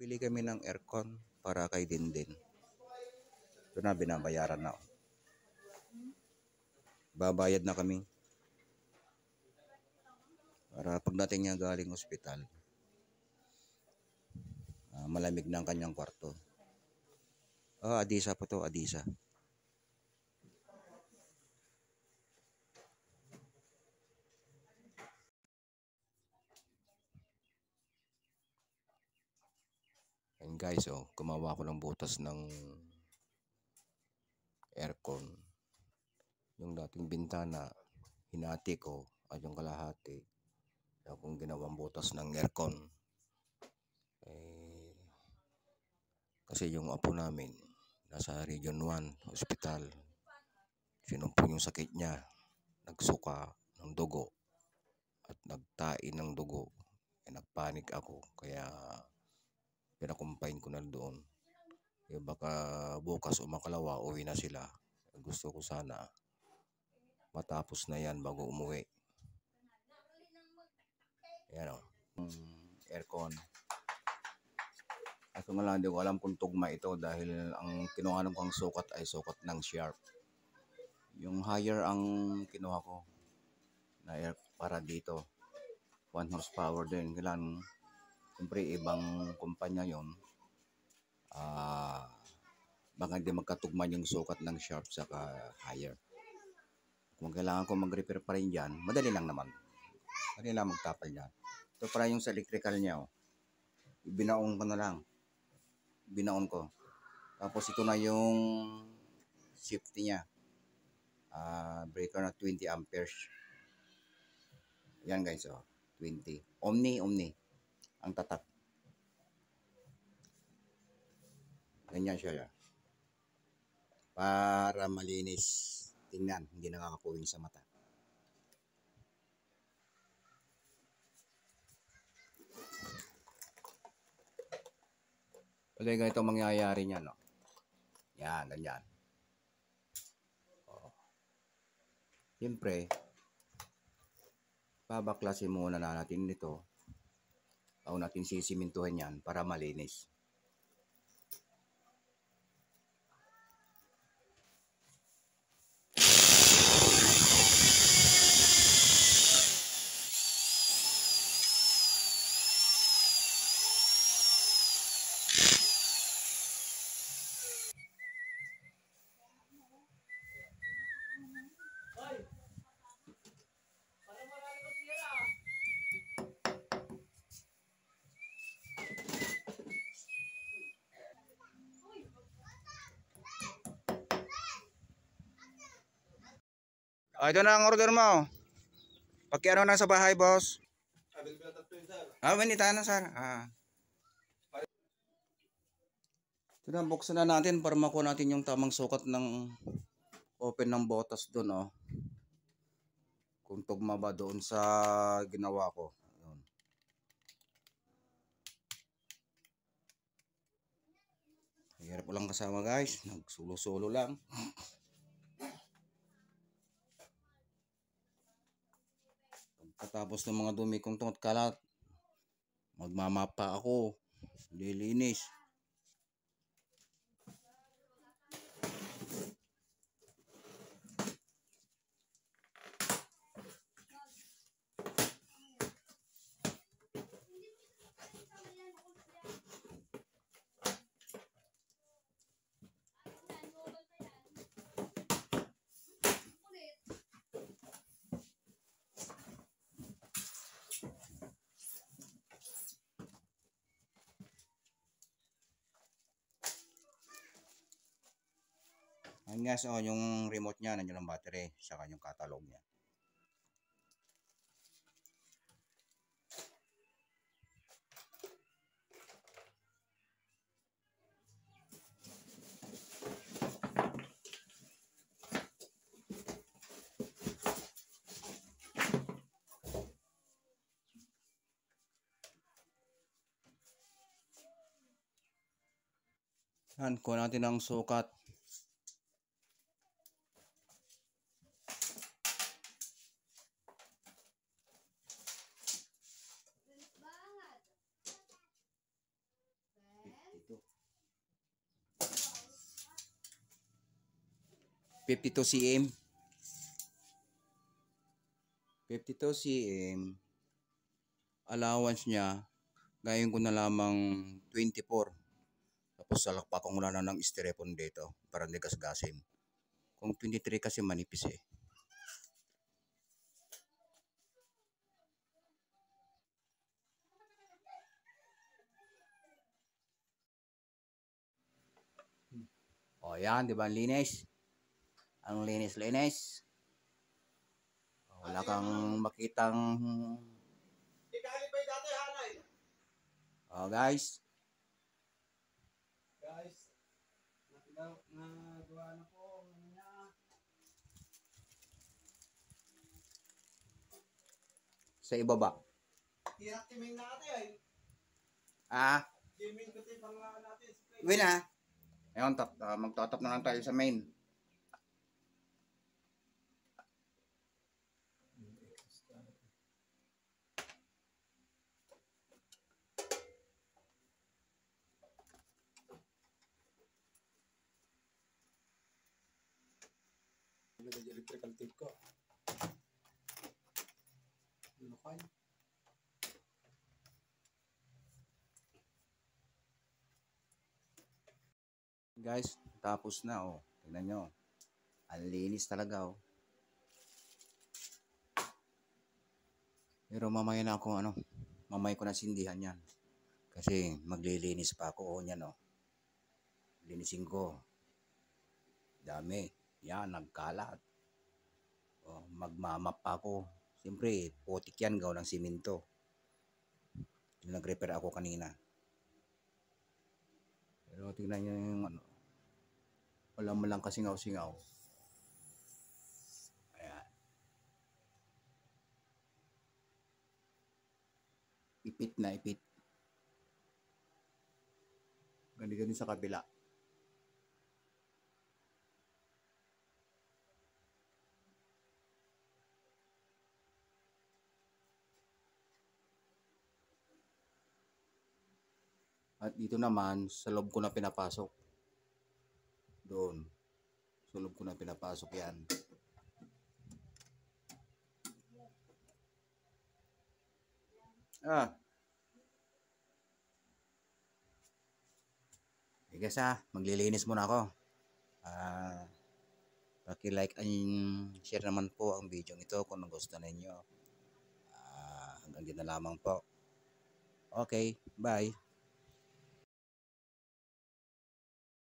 Bili kami ng aircon para kay Dindin. Ito na, binabayaran na. Babayad na kami. Para pagdating niya galing ospital, malamig na ang kanyang kwarto. Adisa po to, Adisa. And guys, gumawa ko ng butas ng aircon. Yung dating bintana, hinati ko at yung kalahati, akong ginawang butas ng aircon. Kasi yung apo namin, nasa Region 1 Hospital. Sinumpong yung sakit niya, nagsuka ng dugo at nagtain ng dugo. Nagpanik ako, kaya pinakumpine ko na doon. Baka bukas o makalawa uwi na sila. Gusto ko sana matapos na yan bago umuwi. Ayan aircon. Kaso nga lang, hindi ko alam kung tugma ito dahil ang kinuha kong sukat ay sukat ng Sharp. Yung higher ang kinuha ko na air para dito. 1 horsepower din. Kailan, siyempre ibang kumpanya yon. Baka hindi magkatugma yung sukat ng Sharp saka higher. Kung kailangan ko mag-repair pa rin dyan, madali lang naman. Madali lang magtapal dyan. Ito para yung sa electrical niya. Binaon ko na lang. Binaon ko. Tapos ito na yung safety niya. Breaker na 20 amperes. Yan guys, 20. Omni. Ang tatak. Ganyan siya. Para malinis. Tingnan, hindi nakakapuwing sa mata. Pwede ganito mangyayari niya, no? Yan, ganyan. Siyempre, babaklasin muna natin nito. Bago natin sisimintuhan yan para malinis. Ito na ang order mo. Pagkiano na sa bahay, boss? Manita na, sir. Ito na, buksan na natin para makuha natin yung tamang sukat ng open ng botas doon, Kung tugma ba doon sa ginawa ko. Hirap lang kasama, guys. Nagsulo-sulo lang. Pagkatapos ng mga dumi kong tungot kalat, magmamapa ako. Lilinis. Ayan guys, oh, yung remote niya, nandiyan ang battery, saka yung catalog niya. Yan, kuha natin ang sukat. Fifty-two cm. 52 cm. Allowance niya, gayon ko na lamang 24. Tapos salakpak ko muna na ng styrofoam dito para hindi gasgasin. Kung 23 kasi manipis eh. O yan, di ba ang linis? Ang linis-linis. Wala kang makitang... Oh guys. Nagawa na po. Sa ibaba. Tirak timing natin. Ah? Timing ko timang natin. Uwi na. Ayun, magtotop na lang tayo sa main. Electrical tape ko. Lukay. Guys, tapos na oh. Tingnan nyo. Ang linis talaga oh. Pero mamaya na ako mamaya ko na sindihan yan. Kasi maglilinis pa ako oh, yan oh. Linisin ko. Dami. Yan, nagkalat. Oh, magmamap pa ako. Siyempre, putik yan, gawa ng simento. Nag-repair ako kanina. Pero tingnan nyo yung wala mo lang kasingaw-singaw. Ayan. Ipit na ipit. Gani-gani sa kabila. At dito naman, sa loob ko na pinapasok. Doon. Sa loob ko na pinapasok yan. Ah. Okay guys maglilinis muna ako. Paki-like and share naman po ang video ito kung gusto ninyo. Hanggang dito na lamang po. Okay, bye.